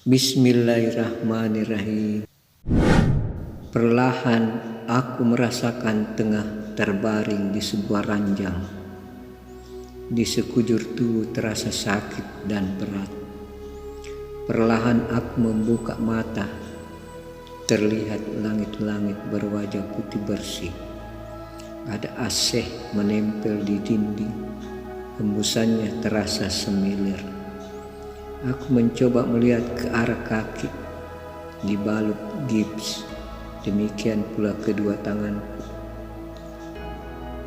Bismillahirrahmanirrahim. Perlahan aku merasakan tengah terbaring di sebuah ranjang. Di sekujur tubuh terasa sakit dan berat. Perlahan aku membuka mata. Terlihat langit-langit berwajah putih bersih. Ada AC menempel di dinding. Hembusannya terasa semilir. Aku mencoba melihat ke arah kaki, dibalut gips, demikian pula kedua tanganku.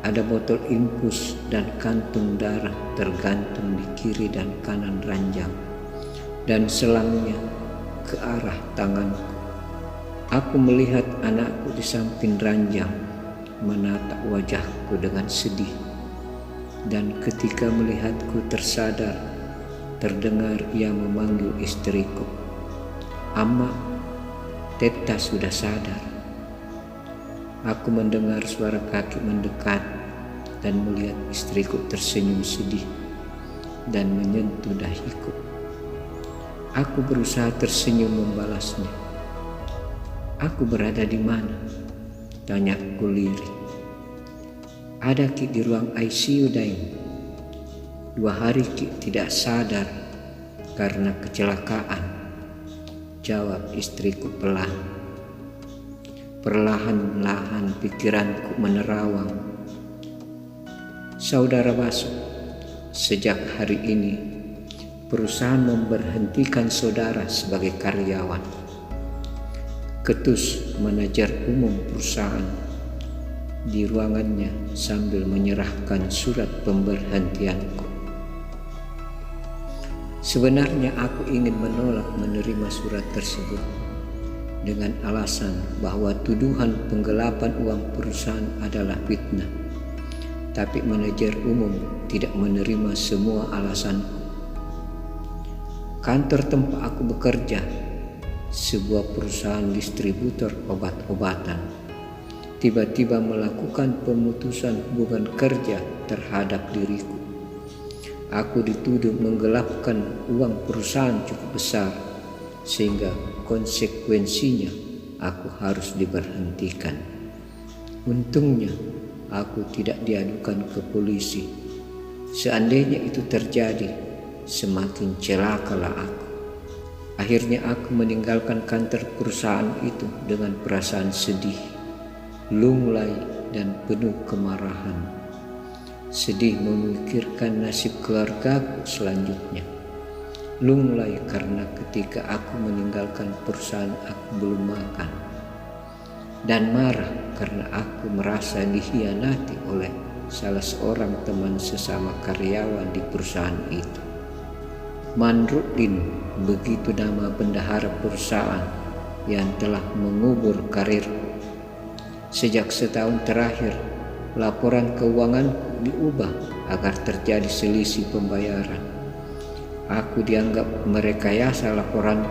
Ada botol infus dan kantung darah tergantung di kiri dan kanan ranjang, dan selangnya ke arah tanganku. Aku melihat anakku di samping ranjang, menatap wajahku dengan sedih, dan ketika melihatku tersadar, terdengar ia memanggil istriku. "Amma, Teta sudah sadar." Aku mendengar suara kaki mendekat dan melihat istriku tersenyum sedih dan menyentuh dahiku. Aku berusaha tersenyum membalasnya. "Aku berada di mana?" tanyaku lirih. "Ada Ki di ruang ICU, Daeng. 2 hari Ki tidak sadar karena kecelakaan," jawab istriku pelan. Perlahan-lahan pikiranku menerawang. "Saudara Basu, sejak hari ini perusahaan memberhentikan saudara sebagai karyawan." Ketus manajer umum perusahaan di ruangannya sambil menyerahkan surat pemberhentianku. Sebenarnya aku ingin menolak menerima surat tersebut dengan alasan bahwa tuduhan penggelapan uang perusahaan adalah fitnah. Tapi manajer umum tidak menerima semua alasanku. Kantor tempat aku bekerja, sebuah perusahaan distributor obat-obatan, tiba-tiba melakukan pemutusan hubungan kerja terhadap diriku. Aku dituduh menggelapkan uang perusahaan cukup besar, sehingga konsekuensinya aku harus diberhentikan. Untungnya aku tidak diadukan ke polisi. Seandainya itu terjadi, semakin celakalah aku. Akhirnya aku meninggalkan kantor perusahaan itu dengan perasaan sedih, lunglai dan penuh kemarahan. Sedih memikirkan nasib keluargaku selanjutnya. Lunglai karena ketika aku meninggalkan perusahaan aku belum makan. Dan marah karena aku merasa dikhianati oleh salah seorang teman sesama karyawan di perusahaan itu. Manruddin, begitu nama bendahara perusahaan yang telah mengubur karirku. Sejak setahun terakhir, laporan keuangan diubah agar terjadi selisih pembayaran. Aku dianggap merekayasa laporan.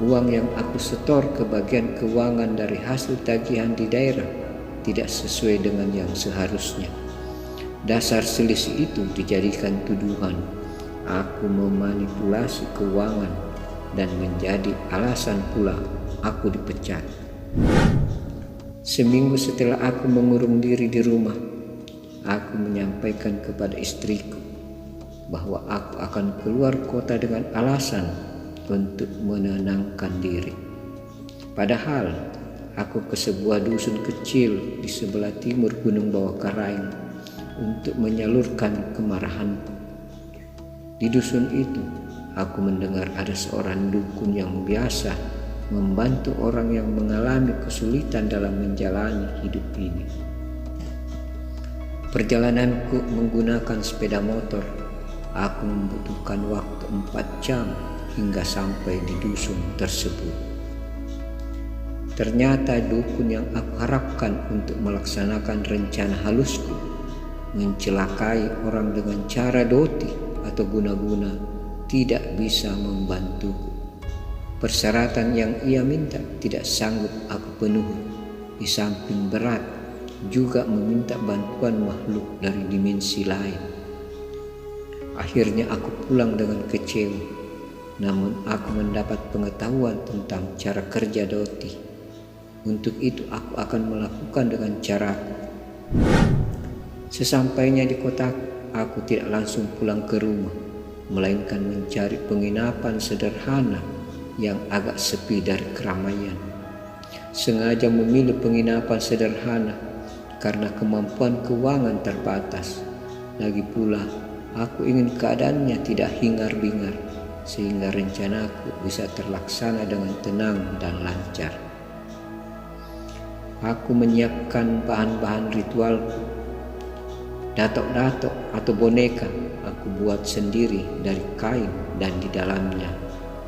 Uang yang aku setor ke bagian keuangan dari hasil tagihan di daerah tidak sesuai dengan yang seharusnya. Dasar selisih itu dijadikan tuduhan aku memanipulasi keuangan dan menjadi alasan pula aku dipecat. Seminggu setelah aku mengurung diri di rumah, aku menyampaikan kepada istriku bahwa aku akan keluar kota dengan alasan untuk menenangkan diri. Padahal aku ke sebuah dusun kecil di sebelah timur Gunung Bawah Karaing untuk menyalurkan kemarahanku. Di dusun itu, aku mendengar ada seorang dukun yang biasa membantu orang yang mengalami kesulitan dalam menjalani hidup ini. Perjalananku menggunakan sepeda motor. Aku membutuhkan waktu 4 jam hingga sampai di dusun tersebut. Ternyata dukun yang aku harapkan untuk melaksanakan rencana halusku mencelakai orang dengan cara doti atau guna-guna tidak bisa membantuku. Persyaratan yang ia minta tidak sanggup aku penuhi. Di samping berat, juga meminta bantuan makhluk dari dimensi lain. Akhirnya aku pulang dengan kecewa. namun aku mendapat pengetahuan tentang cara kerja Doti. Untuk itu aku akan melakukan dengan caraku. Sesampainya di kotaku, aku tidak langsung pulang ke rumah, melainkan mencari penginapan sederhana yang agak sepi dari keramaian. Sengaja memilih penginapan sederhana karena kemampuan keuangan terbatas. Lagi pula, aku ingin keadaannya tidak hingar-bingar, sehingga rencanaku bisa terlaksana dengan tenang dan lancar. Aku menyiapkan bahan-bahan ritualku. Datok-datok atau boneka aku buat sendiri dari kain, dan di dalamnya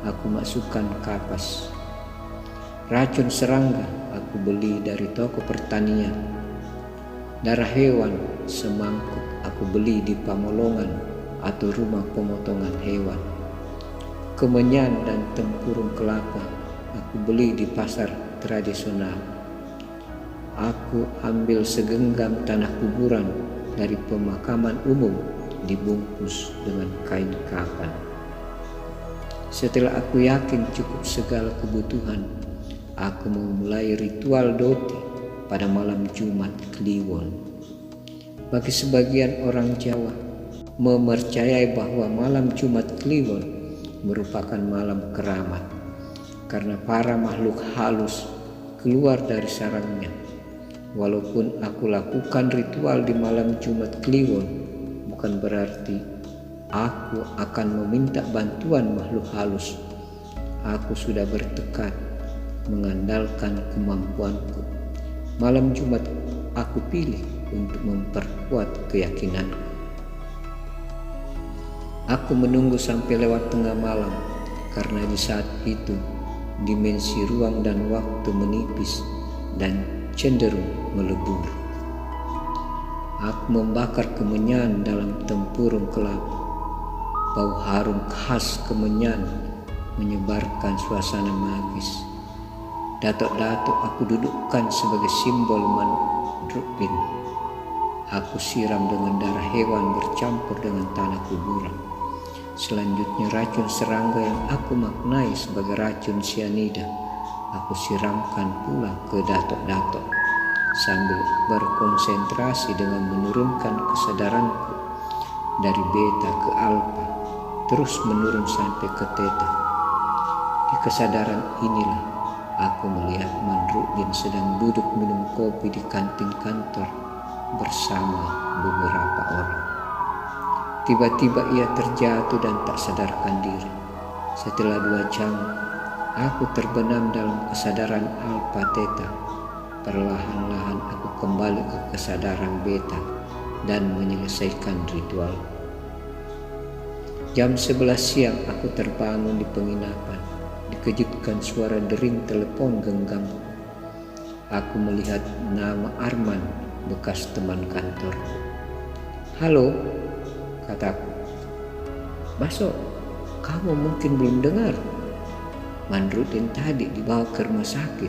aku masukkan kapas. Racun serangga aku beli dari toko pertanian. Darah hewan semangkuk aku beli di Pamolongan atau rumah pemotongan hewan. Kemenyan dan tempurung kelapa aku beli di pasar tradisional. Aku ambil segenggam tanah kuburan dari pemakaman umum dibungkus dengan kain kafan. Setelah aku yakin cukup segala kebutuhan, aku memulai ritual Doti pada malam Jumat Kliwon. Bagi sebagian orang Jawa, mempercayai bahwa malam Jumat Kliwon merupakan malam keramat karena para makhluk halus keluar dari sarangnya. Walaupun aku lakukan ritual di malam Jumat Kliwon, bukan berarti aku akan meminta bantuan makhluk halus. Aku sudah bertekad mengandalkan kemampuanku. Malam Jumat aku pilih untuk memperkuat keyakinanku. Aku menunggu sampai lewat tengah malam, karena di saat itu dimensi ruang dan waktu menipis dan cenderung melebur. Aku membakar kemenyan dalam tempurung kelapa. Bau harum khas kemenyan menyebarkan suasana magis. Datuk-datuk aku dudukkan sebagai simbol mandrupin. Aku siram dengan darah hewan bercampur dengan tanah kuburan. Selanjutnya racun serangga yang aku maknai sebagai racun sianida aku siramkan pula ke datuk-datuk sambil berkonsentrasi dengan menurunkan kesadaranku dari beta ke alfa, terus menurun sampai ke theta. Di kesadaran inilah aku melihat Mandrudin sedang duduk minum kopi di kantin kantor bersama beberapa orang. Tiba-tiba ia terjatuh dan tak sadarkan diri. Setelah 2 jam, aku terbenam dalam kesadaran alfa theta. Perlahan-lahan aku kembali ke kesadaran beta dan menyelesaikan ritual. Jam 11 siang aku terbangun di penginapan, dikejutkan suara dering telepon genggam. Aku melihat nama Arman, bekas teman kantor. "Halo," kataku. "Baso, kamu mungkin belum dengar. Mandrudin tadi dibawa ke rumah sakit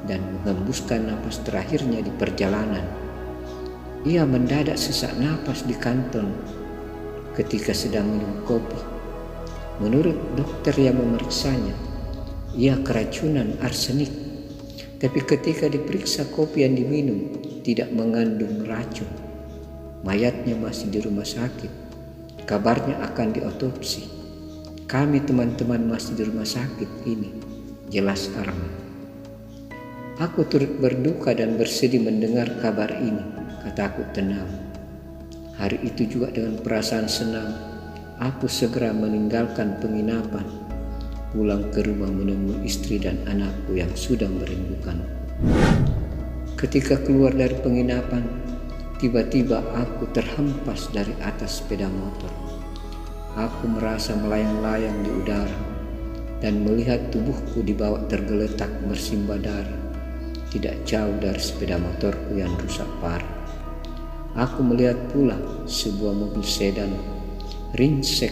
dan menghembuskan napas terakhirnya di perjalanan. Ia mendadak sesak napas di kanton ketika sedang minum kopi. Menurut dokter yang memeriksanya, ia keracunan arsenik. Tapi ketika diperiksa kopi yang diminum tidak mengandung racun. Mayatnya masih di rumah sakit. Kabarnya akan diotopsi. Kami teman-teman masih di rumah sakit ini," jelas Arman. "Aku turut berduka dan bersedih mendengar kabar ini," kataku tenang. Hari itu juga dengan perasaan senang, aku segera meninggalkan penginapan, pulang ke rumah menemui istri dan anakku yang sudah merindukanku. Ketika keluar dari penginapan, tiba-tiba aku terhempas dari atas sepeda motor. Aku merasa melayang-layang di udara dan melihat tubuhku dibawa tergeletak bersimbah darah, tidak jauh dari sepeda motorku yang rusak parah. Aku melihat pula sebuah mobil sedan ringsek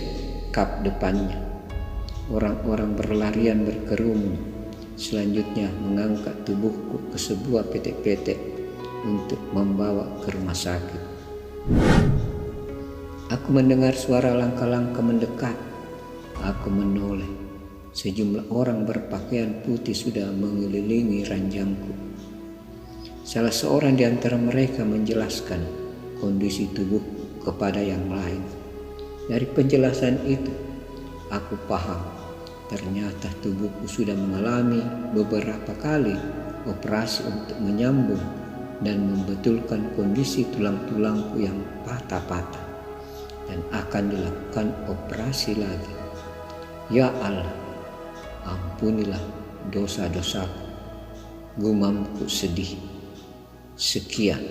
kap depannya. Orang-orang berlarian berkerumun, selanjutnya mengangkat tubuhku ke sebuah petek-petek untuk membawa ke rumah sakit. Aku mendengar suara langkah-langkah mendekat. aku menoleh. Sejumlah orang berpakaian putih sudah mengelilingi ranjangku. Salah seorang di antara mereka menjelaskan kondisi tubuhku kepada yang lain. Dari penjelasan itu, aku paham ternyata tubuhku sudah mengalami beberapa kali operasi untuk menyambung dan membetulkan kondisi tulang-tulangku yang patah-patah, dan akan dilakukan operasi lagi. Ya Allah, ampunilah dosa-dosaku, gumamku sedih. Sekian.